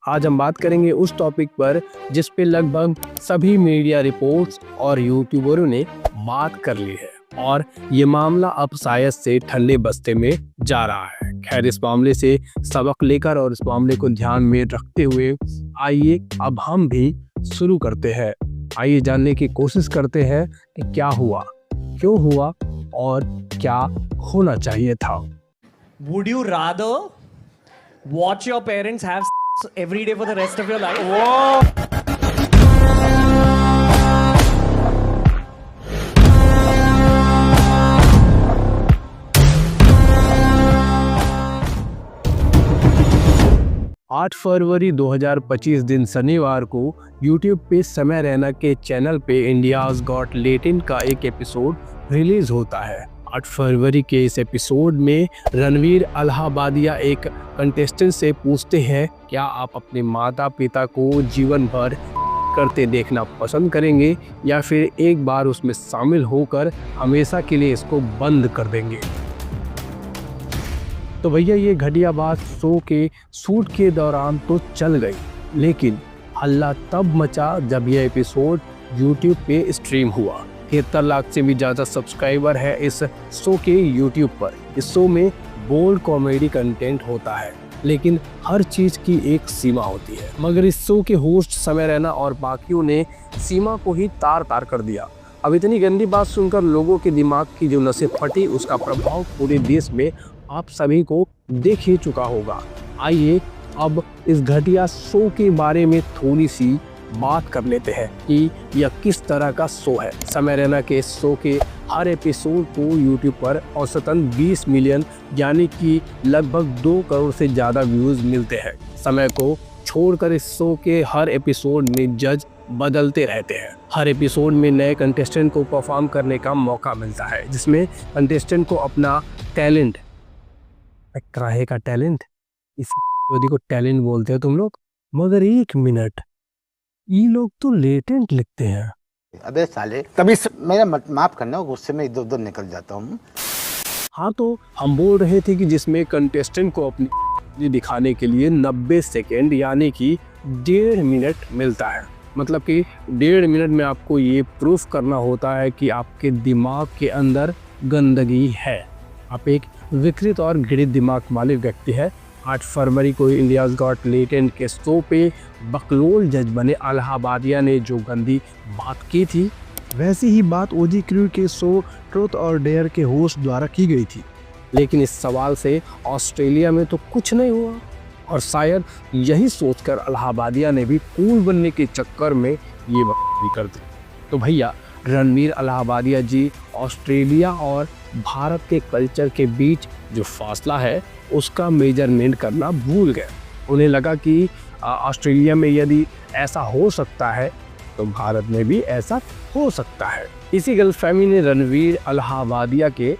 आज हम बात करेंगे उस टॉपिक पर जिस पे लगभग सभी मीडिया रिपोर्ट्स और यूट्यूबरों ने बात कर ली है और ये मामला अब शायद से ठंडे बस्ते में जा रहा है। खैर, इस मामले से सबक लेकर और इस मामले को ध्यान में रखते हुए आइए अब हम भी शुरू करते हैं। आइए जानने की कोशिश करते हैं कि क्या हुआ, क्यों हुआ और क्या होना चाहिए था। Would you rather watch your parents have sex every day for the rest of your life? Whoa! 8 फरवरी 2025 दिन शनिवार को YouTube पे समय रैना के चैनल पे इंडियाज गॉट लेटेंट का एक एपिसोड रिलीज होता है। 8 फरवरी के इस एपिसोड में रणवीर अलाहाबादिया एक कंटेस्टेंट से पूछते हैं, क्या आप अपने माता पिता को जीवन भर करते देखना पसंद करेंगे या फिर एक बार उसमें शामिल होकर हमेशा के लिए इसको बंद कर देंगे। तो भैया ये घटिया बात शो के शूट के दौरान तो चल गई, लेकिन हल्ला तब मचा जब यह एपिसोड YouTube पे स्ट्रीम हुआ। 73 लाख से भी ज़्यादा सब्सक्राइबर है इस शो के YouTube पर। इस शो में बोल्ड कॉमेडी कंटेंट होता है, लेकिन हर चीज़ की एक सीमा होती है। मगर इस शो के होस्ट समय रैना और बाकियों ने सीमा को ही तार तार कर दिया। अब इतनी गंदी बात सुनकर लोगों के दिमाग की जो नसें फटी, उसका प्रभाव पूरे देश में आप सभी को देख ही चुका होगा। आइए अब इस घटिया शो के बारे में थोड़ी सी बात कर लेते हैं कि यह किस तरह का शो है। समय रैना के इस शो के हर एपिसोड को YouTube पर औसतन 20 मिलियन यानी कि लगभग 2 करोड़ से ज़्यादा व्यूज़ मिलते हैं। समय को छोड़कर इस शो के हर एपिसोड में जज बदलते रहते हैं। हर एपिसोड में नए कंटेस्टेंट को परफॉर्म करने का मौका मिलता है, जिसमें कंटेस्टेंट को अपना टैलेंट, कराहे का टैलेंट, इस को टैलेंट बोलते हो तुम लोग, मगर एक मिनट, ये लोग तो लेटेंट लिखते हैं। अबे साले, तभी मेरा माफ करना, गुस्से में इधर उधर निकल जाता हूँ। हाँ, तो हम बोल रहे थे कि जिसमें कंटेस्टेंट को अपनी दिखाने के लिए 90 सेकेंड यानी कि 1.5 मिनट मिलता है। मतलब कि 1.5 मिनट में आपको ये प्रूफ करना होता है कि आपके दिमाग के अंदर गंदगी है, आप एक विकृत और घृणित दिमाग वाले व्यक्ति है। 8 फरवरी को इंडियाज गॉट लेटेंट के शो पे बकलोल जज बने अलाहाबादिया ने जो गंदी बात की थी, वैसी ही बात ओजी क्रू के शो ट्रूथ और डेयर के होस्ट द्वारा की गई थी। लेकिन इस सवाल से ऑस्ट्रेलिया में तो कुछ नहीं हुआ और शायद यही सोचकर अलाहाबादिया ने भी कूल बनने के चक्कर में ये बात कर दी। तो भैया रणवीर अलाहाबादिया जी ऑस्ट्रेलिया और भारत के कल्चर के बीच जो फासला है उसका मेजरमेंट करना भूल गए। उन्हें लगा कि ऑस्ट्रेलिया में यदि ऐसा हो सकता है तो भारत में भी ऐसा हो सकता है। इसी गलतफहमी ने रणवीर अलाहाबादिया के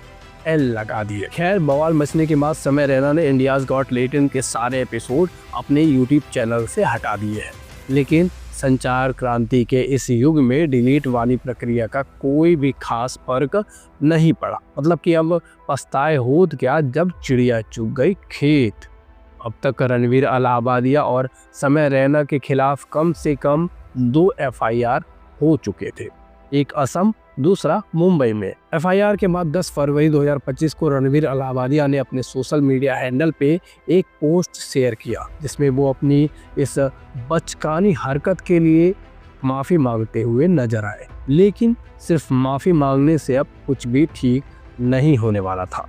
एल लगा दिए। खैर, बवाल मचने के बाद समय रैना ने इंडियाज गॉट लेटेंट के सारे एपिसोड अपने YouTube चैनल से हटा दिए हैं। लेकिन संचार क्रांति के इस युग में डिलीट वाली प्रक्रिया का कोई भी खास फर्क नहीं पड़ा। मतलब कि अब पछताए होत क्या जब चिड़िया चुग गई खेत। अब तक रणवीर अलाहाबादिया और समय रैना के खिलाफ कम से कम 2 FIR हो चुके थे, एक असम, दूसरा मुंबई में। FIR के बाद 10 फरवरी 2025 को रणवीर अलाहाबादिया ने अपने सोशल मीडिया हैंडल पे एक पोस्ट शेयर किया, जिसमें वो अपनी इस बचकानी हरकत के लिए माफ़ी मांगते हुए नजर आए। लेकिन सिर्फ माफ़ी मांगने से अब कुछ भी ठीक नहीं होने वाला था।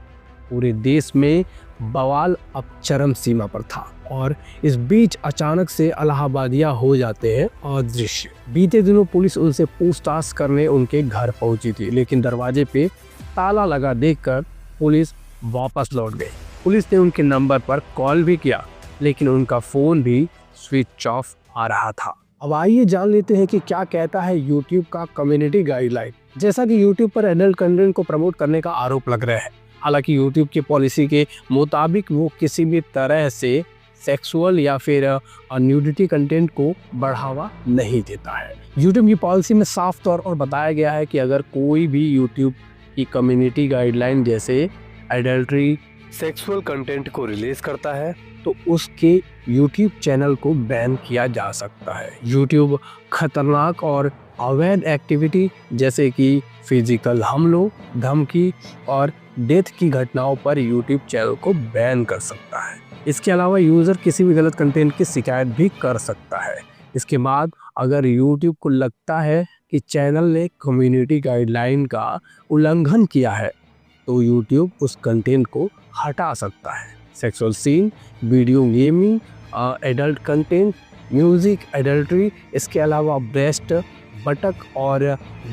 पूरे देश में बवाल अब चरम सीमा पर था और इस बीच अचानक से अलाहाबादिया हो जाते हैं अदृश्य। बीते दिनों पुलिस उनसे पूछताछ करने उनके घर पहुंची थी, लेकिन दरवाजे पे ताला लगा देखकर पुलिस वापस लौट गई। पुलिस ने उनके नंबर पर कॉल भी किया, लेकिन उनका फ़ोन भी स्विच ऑफ आ रहा था। अब आइए जान लेते हैं कि क्या कहता है YouTube का कम्युनिटी गाइडलाइन। जैसा कि YouTube पर एडल्ट कंटेंट को प्रमोट करने का आरोप लग रहा है। हालांकि YouTube की पॉलिसी के मुताबिक वो किसी भी तरह से सेक्सुअल या फिर न्यूडिटी कंटेंट को बढ़ावा नहीं देता है। YouTube की पॉलिसी में साफ तौर पर बताया गया है कि अगर कोई भी YouTube की कम्युनिटी गाइडलाइन जैसे एडल्ट्री, सेक्सुअल कंटेंट को रिलीज करता है तो उसके यूट्यूब चैनल को बैन किया जा सकता है। यूट्यूब खतरनाक और अवैध एक्टिविटी जैसे कि फिजिकल हमलों, धमकी और डेथ की घटनाओं पर यूट्यूब चैनल को बैन कर सकता है। इसके अलावा यूज़र किसी भी गलत कंटेंट की शिकायत भी कर सकता है। इसके बाद अगर यूट्यूब को लगता है कि चैनल ने कम्युनिटी गाइडलाइन का उल्लंघन किया है तो यूट्यूब उस कंटेंट को हटा सकता है। Sexual scene, video gaming, adult content, music, adultery, इसके अलावा ब्रेस्ट, बटक और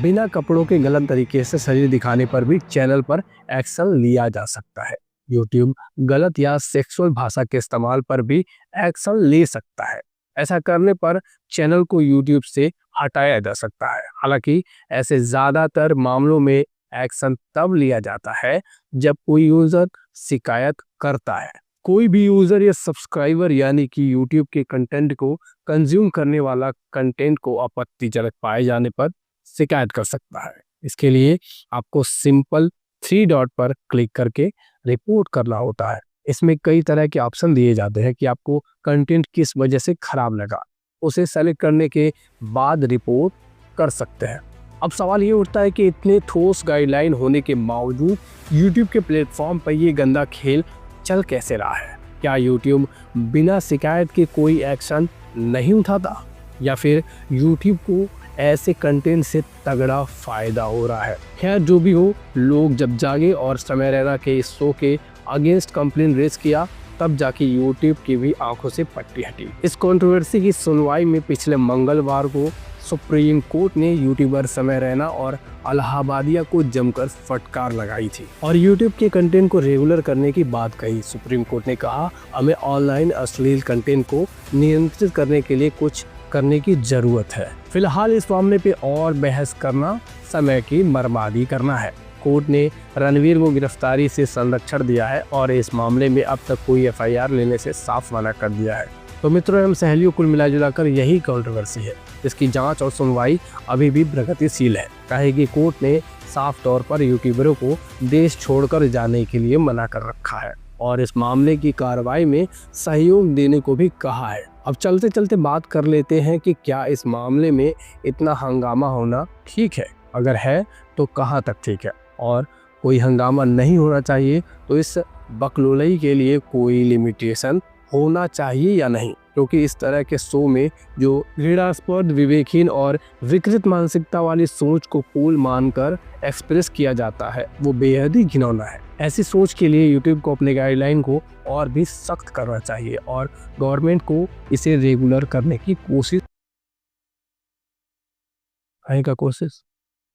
बिना कपड़ों के गलत तरीके से शरीर दिखाने पर भी चैनल पर एक्शन लिया जा सकता है। यूट्यूब गलत या सेक्सुअल भाषा के इस्तेमाल पर भी एक्शन ले सकता है। ऐसा करने पर चैनल को यूट्यूब से हटाया जा सकता है। हालांकि ऐसे ज़्यादातर मामलों में एक्शन तब लिया जाता है जब कोई यूज़र शिकायत करता है। कोई भी यूज़र या सब्सक्राइबर यानी कि यूट्यूब के कंटेंट को कंज्यूम करने वाला कंटेंट को आपत्तिजनक पाए जाने पर शिकायत कर सकता है। इसके लिए आपको सिंपल 3 डॉट पर क्लिक करके रिपोर्ट करना होता है। इसमें कई तरह के ऑप्शन दिए जाते हैं कि आपको कंटेंट किस वजह से खराब लगा। उसे सेलेक्ट करने के बाद रिपोर्ट कर सकते हैं। अब सवाल ये उठता है कि इतने ठोस गाइडलाइन होने के बावजूद यूट्यूब के प्लेटफॉर्म पर ये गंदा खेल चल कैसे रहा है? क्या यूट्यूब बिना शिकायत के कोई एक्शन नहीं उठाता या फिर यूट्यूब को ऐसे कंटेंट से तगड़ा फायदा हो रहा है? खैर जो भी हो, लोग जब जागे और समय रैना के इस शो के अगेंस्ट कंप्लेन रेज किया तब जाके यूट्यूब की भी आंखों से पट्टी हटी। इस कंट्रोवर्सी की सुनवाई में पिछले मंगलवार को सुप्रीम कोर्ट ने यूट्यूबर समय रैना और अलाहाबादिया को जमकर फटकार लगाई थी और यूट्यूब के कंटेंट को रेगुलर करने की बात कही। सुप्रीम कोर्ट ने कहा हमें ऑनलाइन अश्लील कंटेंट को नियंत्रित करने के लिए कुछ करने की जरूरत है। फिलहाल इस मामले पे और बहस करना समय की बर्बादी करना है। कोर्ट ने रणवीर को गिरफ्तारी से संरक्षण दिया है और इस मामले में अब तक कोई एफआईआर लेने से साफ मना कर दिया है। तो मित्रों एवं सहेलियों, कुल मिलाजुलाकर यही कंट्रोवर्सी है जिसकी जांच और सुनवाई अभी भी प्रगतिशील है। कहे कि कोर्ट ने साफ तौर पर यूट्यूबरों को देश छोड़कर जाने के लिए मना कर रखा है और इस मामले की कार्रवाई में सहयोग देने को भी कहा है। अब चलते चलते बात कर लेते हैं कि क्या इस मामले में इतना हंगामा होना ठीक है? अगर है तो कहाँ तक ठीक है और कोई हंगामा नहीं होना चाहिए तो इस बकलोलई के लिए कोई लिमिटेशन होना चाहिए या नहीं? क्योंकि इस तरह के शो में जो घृणास्पद, विवेकहीन और विकृत मानसिकता वाली सोच को कूल मानकर एक्सप्रेस किया जाता है वो बेहद ही घिनौना है। ऐसी सोच के लिए यूट्यूब को अपने गाइडलाइन को और भी सख्त करना चाहिए और गवर्नमेंट को इसे रेगुलर करने की कोशिश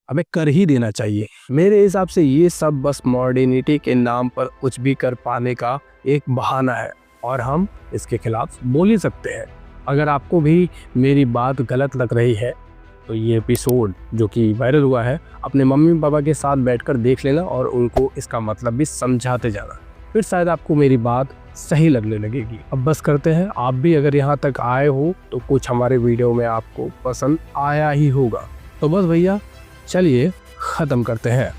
हमें कर ही देना चाहिए। मेरे हिसाब से ये सब बस मॉडर्निटी के नाम पर कुछ भी कर पाने का एक बहाना है और हम इसके खिलाफ बोल ही सकते हैं। अगर आपको भी मेरी बात गलत लग रही है तो ये एपिसोड जो कि वायरल हुआ है अपने मम्मी पापा के साथ बैठकर देख लेना और उनको इसका मतलब भी समझाते जाना, फिर शायद आपको मेरी बात सही लगने लगेगी। अब बस करते हैं, आप भी अगर यहाँ तक आए हो तो कुछ हमारे वीडियो में आपको पसंद आया ही होगा। तो बस भैया चलिए ख़त्म करते हैं।